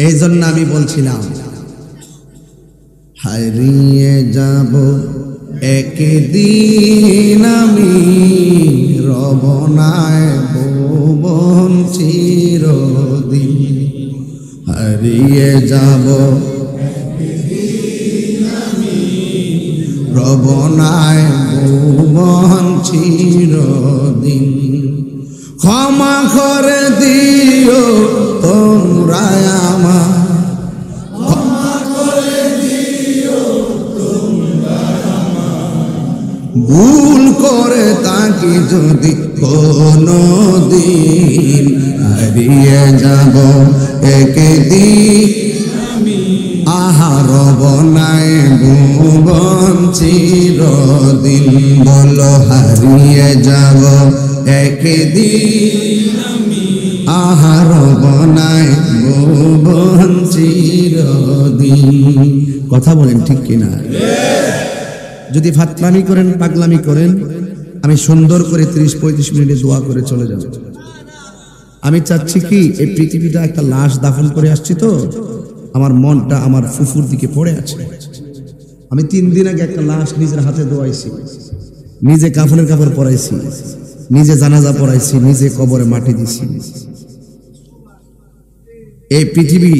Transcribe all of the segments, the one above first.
এই জন্য আমি বলছিলাম হারিয়ে যাব একদিন আমি, রবনায় ভুবন চিরদিন। হারিয়ে যাব রবনায় ভুবন চিরদিন। ক্ষমা করে দিও তোমরা আমার, ক্ষমা করে দিও তোমরা আমার, ভুল করে তাকে যদি কোনো দিন। হারিয়ে যাব একদিন আমি, আহা রবনায় ভুবন চিরদিন। বলো হারিয়ে যাব একদিন আমি, আহা রবনায় ভুবন চিরদিন। কথা বলেন ঠিক কিনা? যদি ফাতলামি করেন, পাগলামি করেন, আমি সুন্দর করে 30-35 মিনিটে দোয়া করে চলে যাব। আমি চাচ্ছি কি, এই পৃথিবীটা একটা লাশ দাফন করে আসছি তো আমার মনটা আমার ফুফুর দিকে পড়ে আছে। আমি 3 দিন আগে একটা লাশ নিজের হাতে দোয়াইছি, নিজে কাফনের কাপড় পরাইছি, নিজে জানাজা পড়াইছি, নিজে কবরে মাটি দিছি। এই পৃথিবী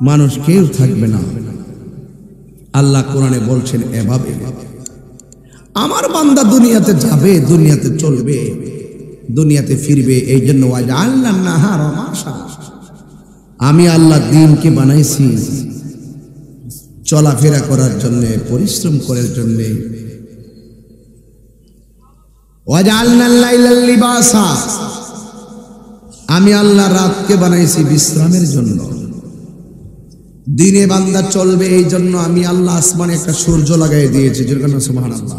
মানুষ কেউ থাকবে না। আল্লাহ কোরআনে বলছেন এভাবে, আমার বান্দা দুনিয়াতে যাবে, দুনিয়াতে চলবে, দুনিয়াতে ফিরবে। এই জন্য ওয়াজআলনা নাহারা মাশা, আমি আল্লাহ দিনকে বানাইছি চলাফেরা করার জন্য, পরিশ্রম করার জন্য। ওয়াজআলনাল লাইলা লিবাসা, আমি আল্লাহ রাতকে বানাইছি বিশ্রামের জন্য। দিনে বান্দা চলবে, এই জন্য আমি আল্লাহ আসমানে একটা সূর্য লাগাই দিয়েছি। যেরকম সুবহানাল্লাহ।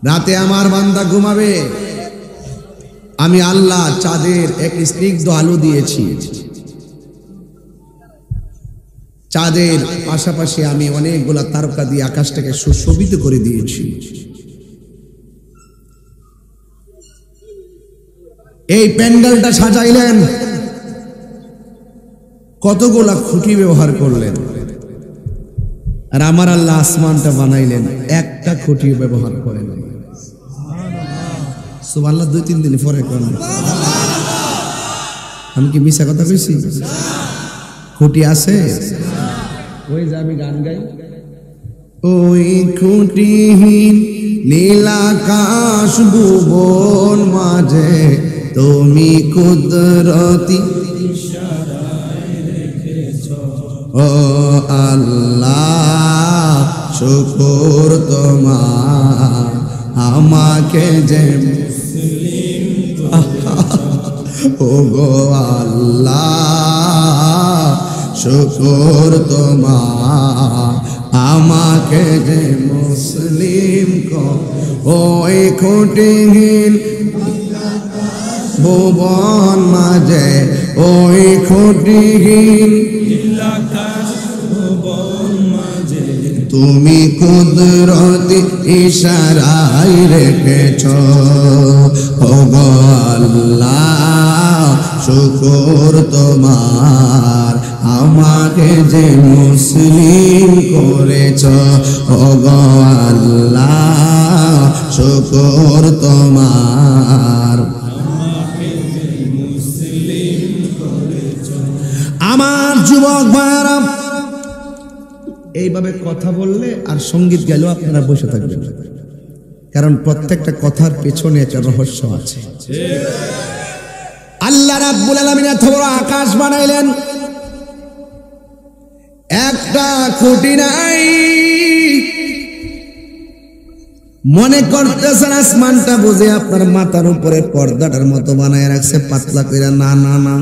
রাতে আমার বান্দা ঘুমাবে, আমি আল্লাহ চাঁদের এক স্নিগ্ধ আলো দিয়েছি। চাঁদের পাশাপাশি আমি অনেকগুলা তারকা দিয়ে আকাশটাকে সুশোভিত করে দিয়েছি। এই প্যান্ডেলটা সাজাইলেন, কতগুলা খুঁটি ব্যবহার করলেন, আর আমার আল্লাহ আসমানটা বানাইলেন, একটা খুঁটি ব্যবহার করেন। সুবহানাল্লাহ। 2-3 দিন পরে করেন। আমি কি মিছা কথা কইছি? খুঁটি আছে, ওই যে আমি গান গাই, ওই খুঁটিহীন নীলাকাশ ভুবন মাঝে তুমি কুদরতি ও আল্লাহ, শুকর তোমার আমাকে যে মুসলিম, ও গো আল্লাহ, শুকর তোমার আমাকে যে মুসলিম কো। ওই খুঁটিহীন ভুবন মাঝে, ওই খুঁটিহীন তুমি কুদরতি ইশারায় রেখেছ। ও গো আল্লাহ, শুকর তোমার আমাকে যে মুসলিম করেছ। ও গো আল্লাহ, শুকর তোমার আমাকে যে মুসলিম করেছ। আমার যুবক ভাইরা, এইভাবে কথা বললে আর সঙ্গীত গাইলেও আপনারা বসে থাকবেন, কারণ প্রত্যেকটা কথার পেছনে একটা রহস্য আছে। আল্লাহ রাব্বুল আলামিন এত বড় আকাশ বানাইলেন, একটা খুঁটি নাই। মনে করতেছেন আসমানটা বুঝে আপনার মাথার উপরে পর্দাটার মতো বানায় রাখছে পাতলা করে। না না না,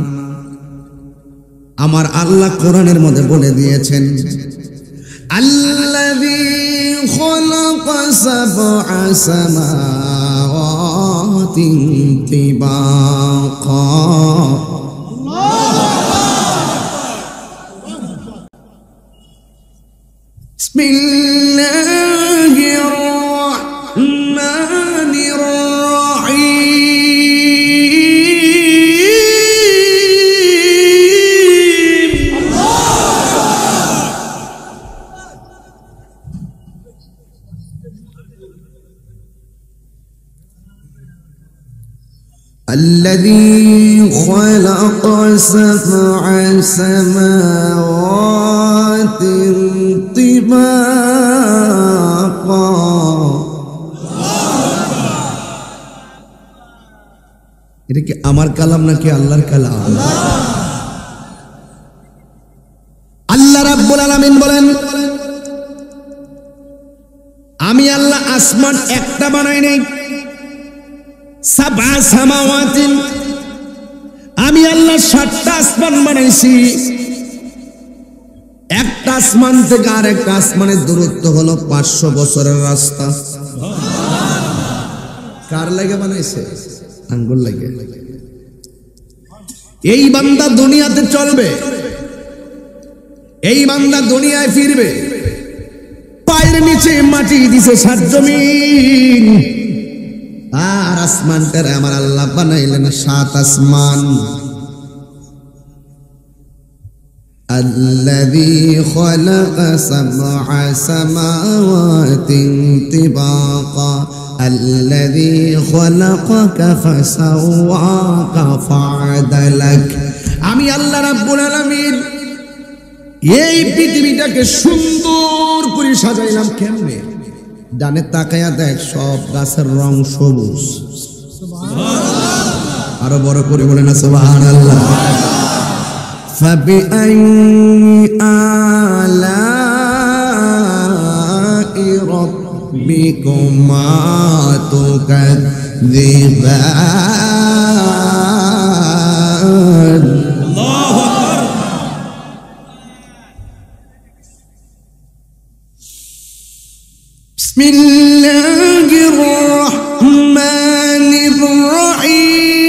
আমার আল্লাহ কোরআনের মধ্যে বলে দিয়েছেন, আল্লাযী খালাকা সাবআ সামাওয়াতিন তিবাকা। বিসমিল্লাহির রাহমানির রাহিম। خلق سبع سماوات طباقا এটা কি আমার কালাম নাকি আল্লাহর কালাম? আল্লাহ রাব্বুল আলামিন বলেন, আমি আল্লাহ আসমান একটা বানাই নাই, সাবআ সামাওয়াতিন, আমি আল্লাহ 7টা আসমান বানাইছি। একটা আসমান থেকে আরেকটা আসমানের দূরত্ব হলো 500 বছরের রাস্তা। কার লাগে বানাইছে? আঙ্গুল লাগে। এই বান্দা দুনিয়াতে চলবে, এই বান্দা দুনিয়ায় ফিরবে, পায়ের নিচে মাটি দিছে 7 জমিন, আর আসমানটারে আমার আল্লাহ বানাইলেন 7 আসমান। الذي خلق سبع سماوات طباقا الذي خلقك فسواك فعدلك আমি আল্লাহ রাব্বুল আলামিন এই পৃথিবীটাকে সুন্দর করে সাজাইলাম। কেমনে? ডানে তাকায়া দেখ, সব গাছের রং সবুজ। আরো বড় করে বলে না সুবহানাল্লাহ। فبأي آلاء ربكما تكذبان الله أكبر بسم الله الرحمن الرحيم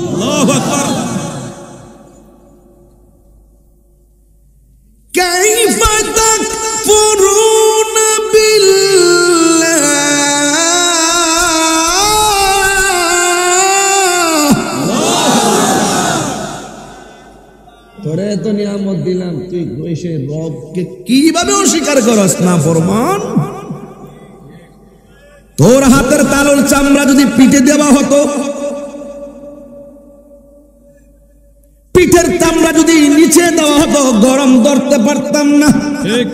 الله أكبر كيف تكفرون بالله তোরে তো নিয়ামত দিলাম, তুই সেই রবকে কিভাবে অস্বীকার করস? না ফরমান। তোর হাতের তালুর চামড়া যদি পিঠে দেওয়া হতো, পিঠের চামড়া যদি নিচে দেওয়া হতো, গরম ধরতে পারতাম না। ঠিক।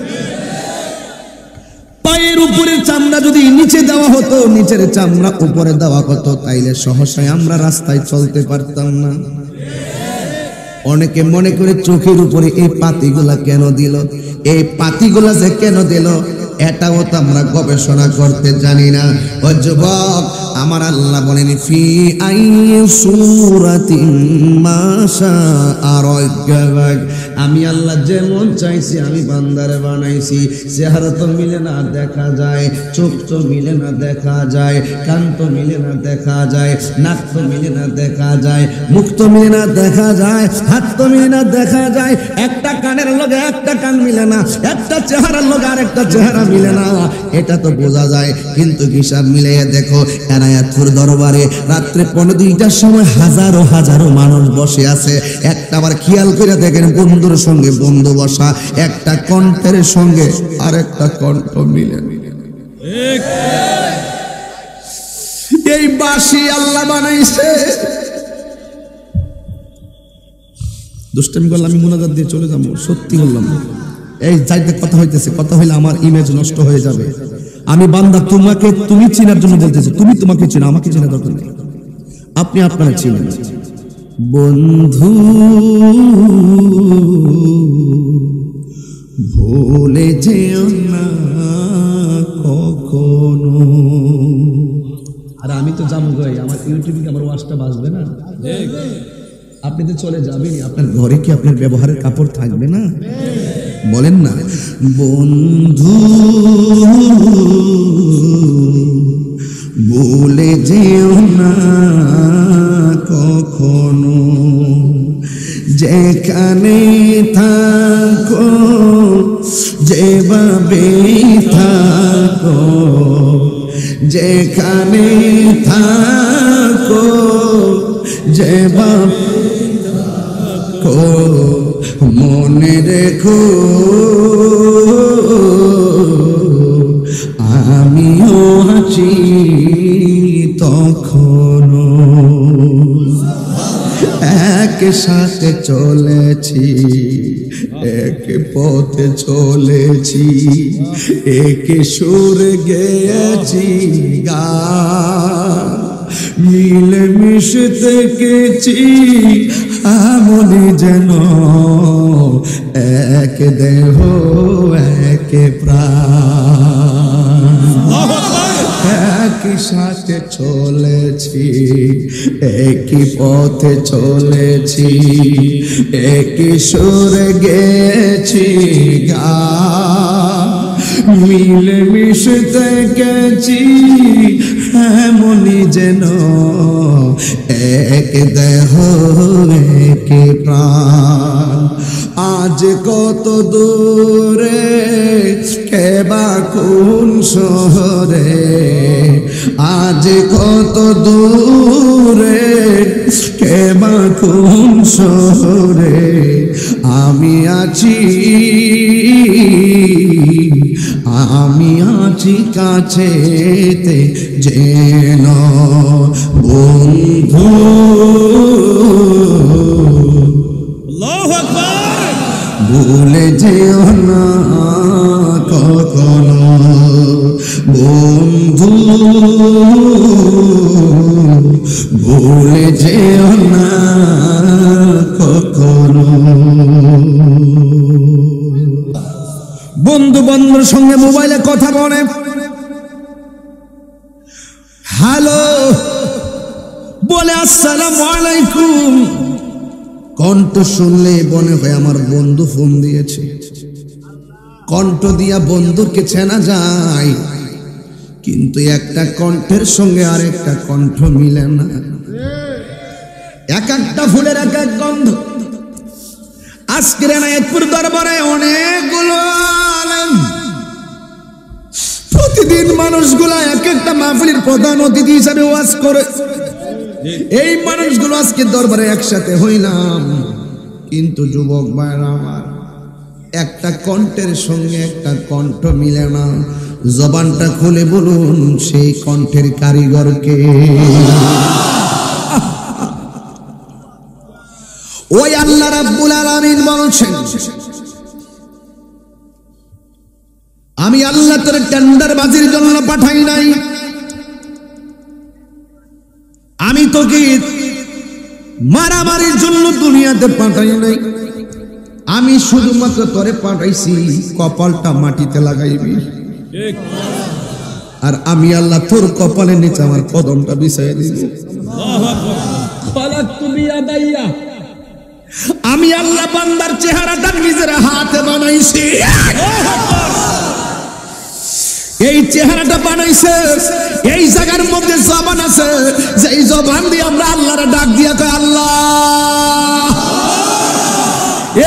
পায়ের উপরের চামড়া যদি নিচে দেওয়া হতো, নিচের চামড়া উপরে দেওয়া হতো, তাইলে সহসায় আমরা রাস্তায় চলতে পারতাম না। অনেকে মনে করে চোখের উপরে এই পাতিগুলা কেন দিল, এই পাতিগুলা যে কেন দিল, এটাও তো আমরা গবেষণা করতে জানি না। ও যুবক, আমার আল্লাহ বলেন ফি আই সূরাতিন মা শাআ রাব্বুক, আমি আল্লাহ যেমন চাইছি আমি বান্দারে বানাইছি। চেহারা তো মিলে না দেখা যায়, চোখ তো মিলে না দেখা যায়, কান তো মিলে না দেখা যায়, নাক তো মিলে না দেখা যায়, মুখ তো মিলে না দেখা যায়, হাত তো মিলে না দেখা যায়। একটা কানের লগে একটা কান মিলে না, একটা চেহারার লগে আরেকটা চেহারা মিলে না, এটা তো বোঝা যায়। কিন্তু হিসাব মিলিয়ে দেখো, এনায়েতপুর দরবারে রাত্রে 2:30টার সময় হাজারো হাজারো মানুষ বসে আছে। একটা আবার খেয়াল করে দেখেন, বন্ধুর সঙ্গে বন্ধু বসা, একটা কণ্ঠের সঙ্গে আরেকটা কণ্ঠ মিলে। এই বাঁশি আল্লাহ বানাইছে। দুষ্টামি করলাম, আমি মুনাজাত দিয়ে চলে যাবো, সত্যি বললাম। এই যাইতে কথা হইতেছে, কথা হইলে আমার ইমেজ নষ্ট হয়ে যাবে। আমি বান্দা, তোমাকে তুমি চিনার জন্য বলতেছি, তুমি তোমাকে চিনো, আমাকে চেনা দরকার নেই। আপনি আপনারা চিনেন। বন্ধু ভুলে যেও না কখনো। আর আমি তো যাবো গই, আমার ইউটিউবে কি আমার ওয়াজটা বাজবে না? আপনি তো চলে যাবেনই, আপনার ঘরে কি আপনার ব্যবহারের কাপড় থাকবে না? বলেন না। বন্ধু ভুলে যেও না কখনো, যেখানে থাকো যেভাবে থাকো, যেখানে থাকো যেভাবে থাকো, মনে রেখো আমিও আছি তখনো। এক সাথে চলেছি, এক পথে চলেছি, এক সুর গেয়েছি গান, মিলে মিশে থেকেছি এমনি যেন এক দেহ এক প্রাণ। একই সাথে চলেছি, একই পথে চলেছি, একই সুরে গেছি গান, মিলে মিশে থেকেছি এমনি যেন এক দেহ এক প্রাণ। আজ কত দূরে কেবা কোন শহরে, আজ কত দূরে কেবা কোন শহরে আমি আছি, আমি আছি কাছেতে যেন বন্ধু। আল্লাহু আকবার। ভুলে যেও না কখনো বন্ধু, ভুলে যেও না কখনো। বন্ধু বন্ধুর সঙ্গে মোবাইলে কথা বলে, হ্যালো বলে আসসালামু আলাইকুম, কণ্ঠ শুনলে মনে হয় আমার বন্ধু ফোন দিয়েছে। কণ্ঠ দিয়া বন্ধুকে চেনা যায়, কিন্তু একটা কণ্ঠের সঙ্গে আরেকটা কণ্ঠ মিলে না। এক একটা ফুলের এক এক গন্ধ। আজকের এনায়েতপুর দরবারে অনেকগুলো আলেম, প্রতিদিন মানুষগুলা এক একটা মাহফিলের প্রধান অতিথি হিসাবে ওয়াজ করে। এই মানুষগুলো আজকে দরবারে একসাথে হইলাম, কিন্তু যুবক ভাইরা আমার, একটা কণ্ঠের সঙ্গে একটা কণ্ঠ মিলে না। জবানটা খুলে বলুন সেই কণ্ঠের কারিগরকে। ওই আল্লাহ রাব্বুল আলামিন বলছেন, আমি আল্লাহ তোর টেন্ডারবাজির জন্য পাঠাই নাই, আমি তোকে মারামারির জন্য দুনিয়াতে পাঠাই নাই, আমি শুধুমাত্র তোরে পাঠাইছি কপালটা মাটিতে লাগাইবি। আর আমি আল্লাহ তোর কপালের নিচে আমার কদমটা বিছাইয়া দিব। আমি আল্লাহ বান্দার চেহারাটা নিজের হাতে বানাইছি। এই চেহারাটা বানাইছে, এই জায়গার মধ্যে জবান আছে, যেই জবান দিয়ে আমরা আল্লাহর ডাক দিয়া কই আল্লাহ।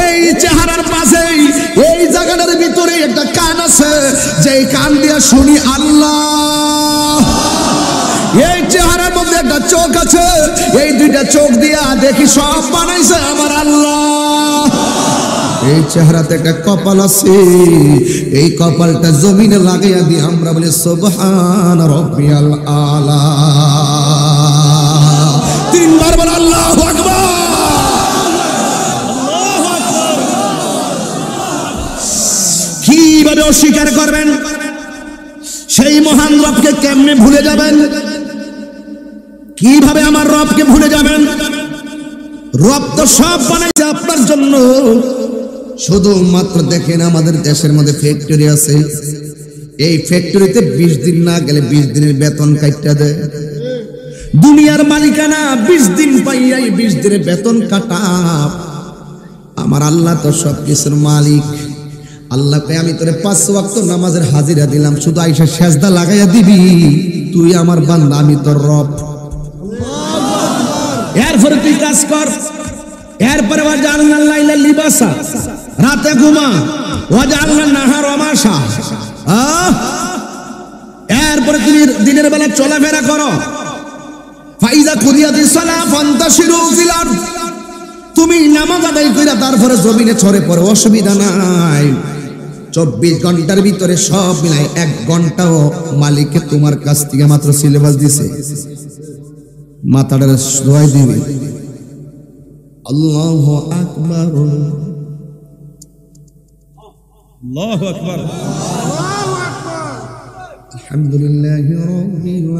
এই চেহারার পাশে এই জায়গাটার ভিতরে একটা কান আছে, যেই কান দিয়া শুনি আল্লাহ। এই চেহারার মধ্যে একটা চোখ আছে, এই দুইটা চোখ দিয়া দেখি সব বানাইছে আমার আল্লাহ। এই চেহারাতে একটা কপাল আছে, এই কপালটা জমিনে লাগাইয়া দিয়ে আমরা বলি সুবহান রাব্বিয়াল আলা। তিনবার বল আল্লাহু আকবার। কিভাবে অস্বীকার করবেন? সেই মহান রবকে কেমনে ভুলে যাবেন? কিভাবে আমার রবকে ভুলে যাবেন? রব তো সব বানাইছে আপনার জন্য। শুধুমাত্র দেখেন আমাদের দেশের মধ্যে ফ্যাক্টরি আছে, এই ফ্যাক্টরিতে 20 দিন না গেলে 20 দিনের বেতন কাটা দেয়। দুনিয়ার মালিকানা 20 দিন পাইয়াই 20 দিনের বেতন কাটা। আমার আল্লাহ তো সব কিছুর মালিক। আল্লাহকে আমি তোরে 5 ওয়াক্ত নামাজের হাজিরা দিলাম, শুধু আইসা সেজদা লাগাইয়া দিবি, তুই আমার বান্দা, আমি তোর রব। এরপরে তুই কাজ কর। এরপরে ওয়াজআলনা লাইলা লিবাসা, রাতে ঘুমা। ওয়াজআলনা নাহারা মাশা, এরপরে তুমি দিনের বেলা চলাফেরা করো। ফাইজা কুদিয়াতিস সালাহ ফান্তাশিরু ফিল আরদ, তুমি নামাজ আদায় কইরা তারপরে জমিনে ছড়ে পড়ো, অসুবিধা নাই। 24 ঘন্টার ভিতরে সব মিলাই 1 ঘন্টাও মালিককে তোমার কাছ থেকে মাত্র সিলেবাস দিছে, মাথাটা ধোয়াই দিবে। আল্লাহু আকবার আল্লাহু আকবার আলহামদুলিল্লাহি রাব্বিল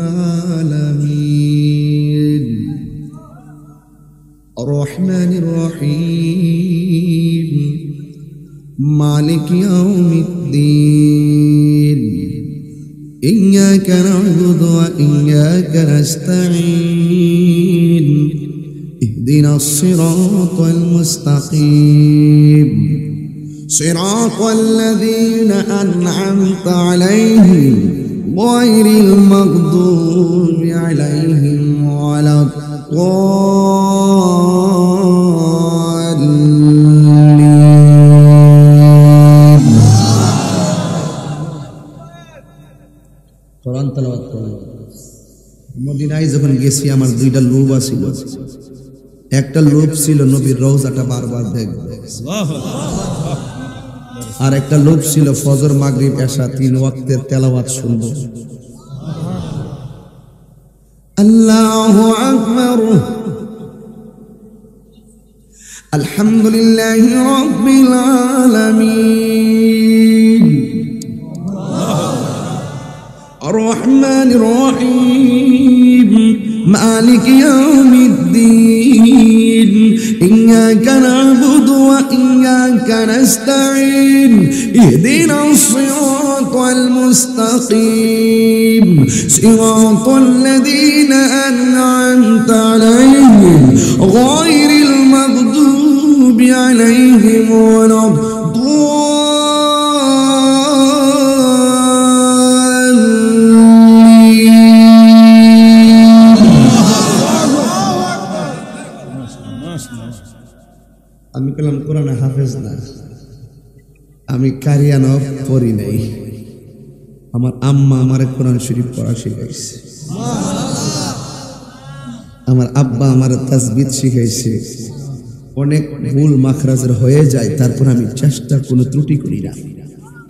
আলামিন আর রহমানির রহিম মালিক ইয়াউমিদ্দিন ইয়্যাকা না'বুদু ওয়া ইয়্যাকা নাস্তাঈন ইহদিনাস সিরাতাল মুস্তাকিম সিরাতাল লাযীনা আন'আমতা আলাইহিম গায়রিল মাগদুবি আলাইহিম ওয়ালাদ কোরআন তেলাওয়াত করলাম। মদিনায় যখন গেছি আমার দুইটা লোভ ছিল। একটা লোভ ছিল নবীর রওজাটা বারবার দেখব, আর একটা লোভ ছিল ফজর মাগরিব এশা 3 ওয়াক্তের তেলাওয়াত শুনব। আল্লাহু আকবার আলহামদুলিল্লাহি রাব্বিল আলামিন আর রহমানির রহিম মালিক ইয়াউমিদ্দিন ইয়্যাকা না'বুদু ওয়া ইয়্যাকা নাস্তাঈন ইহদিনাস সিরাতাল মুস্তাকিম সিরাতাল লাযীনা আন'আমতা আলাইহিম গায়রিল মাগদুবি আলাইহিম ওয়ালাদ আমি কলাম কোরআনে হাফেজ না, আমি কারিয়ানো পড়ি নাই। আমার আম্মা আমারে কোরআন শরীফ পড়া শিখাইছে, আমার আব্বা আমার তাসবিহ শিখাইছে। অনেক ভুল মাখরাজের হয়ে যায়, তারপর আমি চেষ্টা কোনো ত্রুটি করি না,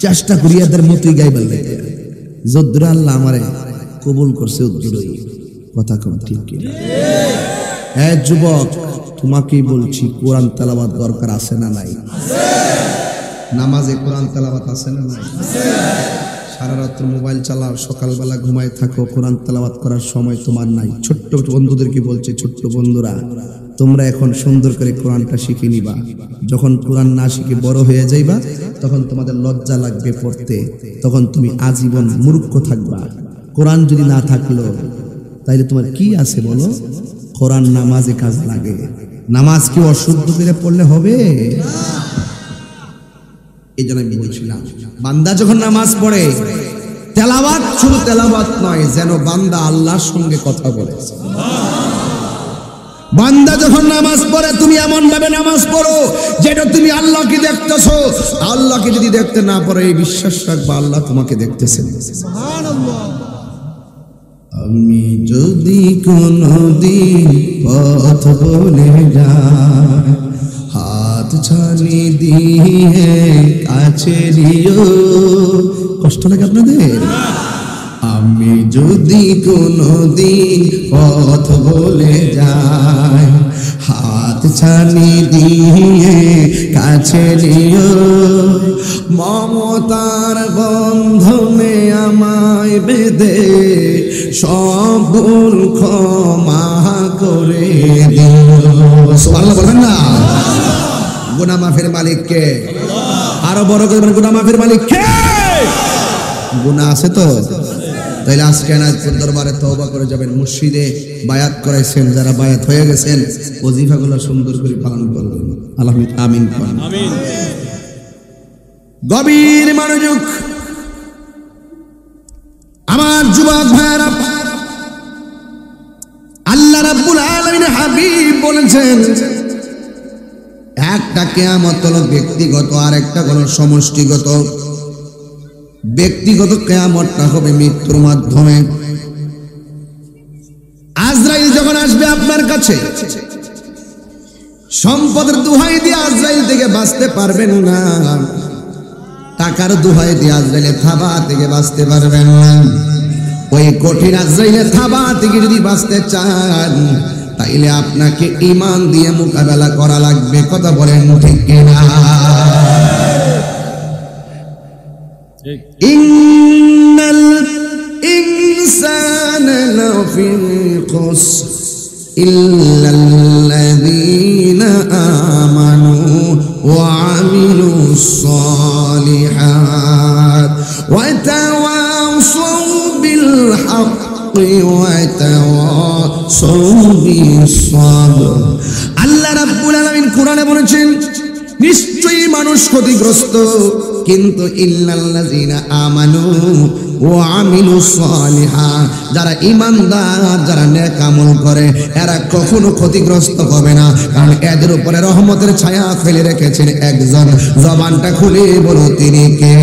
চেষ্টা করি এদের মতোই গাইবার লাগে। যদ্দুর আল্লাহ আমারে কবুল করছে উদ্দুরই কথা কম ঠিক কিনা? হ্যাঁ যুবক, তোমাকেই বলছি, কোরআন তেলাওয়াত দরকার আছে না নাই? নামাজে কোরআন তেলাওয়াত আছে না নাই? সারা রাত্র মোবাইল চালাও, সকালবেলা ঘুমায় থাকো, কোরআন তেলাওয়াত করার সময় তোমার নাই। ছোট্ট বন্ধুদেরকে বলছে, ছোট্ট বন্ধুরা তোমরা এখন সুন্দর করে কোরআনটা শিখে নিবা। যখন কোরআন না শিখে বড় হয়ে যাইবা, তখন তোমাদের লজ্জা লাগবে পড়তে, তখন তুমি আজীবন মূর্খ থাকবা। কোরআন যদি না থাকলো তাইলে তোমার কি আছে বলো? কোরআন নামাজে কাজ লাগে। নামাজ কি অশুদ্ধ করে পড়লে হবে? এই জন্য আমি বলছিলাম, বান্দা যখন নামাজ পড়ে তেলাওয়াত শুধু তেলাওয়াত নয়, যেন বান্দা আল্লাহর সঙ্গে কথা বলে। বান্দা যখন নামাজ পড়ে তুমি এমন ভাবে নামাজ পড়ো যেটা তুমি আল্লাহকে দেখতেছো। আল্লাহকে যদি দেখতে না পারো, এই বিশ্বাস রাখবা আল্লাহ তোমাকে দেখতেছেন। সুবহানাল্লাহ। আমি যদি কোনদিন পথ ভুলে যাই, হাত ছানি দিয়ে কাছে নিও। কষ্ট লাগে আপনাদের? আমি যদি কোনদিন পথ ভুলে যাই, হাত ছানি দিয়ে কাছে নিও। মমতার বন্ধনে আমায় বেঁধে সব ভুল ক্ষমা করে দিও। সুবহানাল্লাহ বলেন না? গুনাহ মাফের মালিক কে? আরো বড় করে গুনাহ মাফের মালিক কে? গুনাহ আছে তো? তাইলে আজকে এনায়েতপুর দরবারে তওবা করে যাবেন। মুর্শিদে বায়াত করাইছেন, যারা বায়াত হয়ে গেছেন ওজিফাগুলো সুন্দর করে পালন করবেন। আল্লাহ আমিন আমিন। গভীর মনোযোগ আমার যুবক ভাইরা। আল্লাহ রাব্বুল আলামিন হাবিব বলেছেন, একটা কিয়ামত হলো ব্যক্তিগত, আর একটা হলো সমষ্টিগত। ব্যক্তিগত কিয়ামতটা হবে মৃত্যুর মাধ্যমে। আজরাইল যখন আসবে আপনার কাছে, সম্পদের দোহাই দিয়ে আজরাইল থেকে বাঁচতে পারবেন না, টাকার দোহাই দিয়ে আজরাইলের থাবা থেকে বাঁচতে পারবেন না। ওই কঠিন আজরাইলের থাবা থেকে যদি বাঁচতে চান, তাইলে আপনাকে ঈমান দিয়ে মোকাবেলা করা লাগবে। কথা বলেন ঠিক কিনা? ইন্নাল ইনসানা লাফি খুসর ইল্লাল্লাযীনা আমানু ওয়া আমিলুস সালিহাত ওয়া তাওয়াসাউ বিল হাক্কি ওয়া তাওয়াসাউ বিস সাবর। আল্লাহ রাব্বুল আলামিন কোরআনে বলেছেন, নিশ্চয়ই মানুষ ক্ষতিগ্রস্ত, কিন্তু ইল্লাল্লাযীনা আমানু ওয়া আমিলুস সালিহাত, যারা ঈমানদার, যারা নেক আমল করে, এরা কখনো ক্ষতিগ্রস্ত হবে না। কারণ এদের উপরে রহমতের ছায়া ফেলে রেখেছেন একজন। জবানটা খুলে বলো তিনি কে?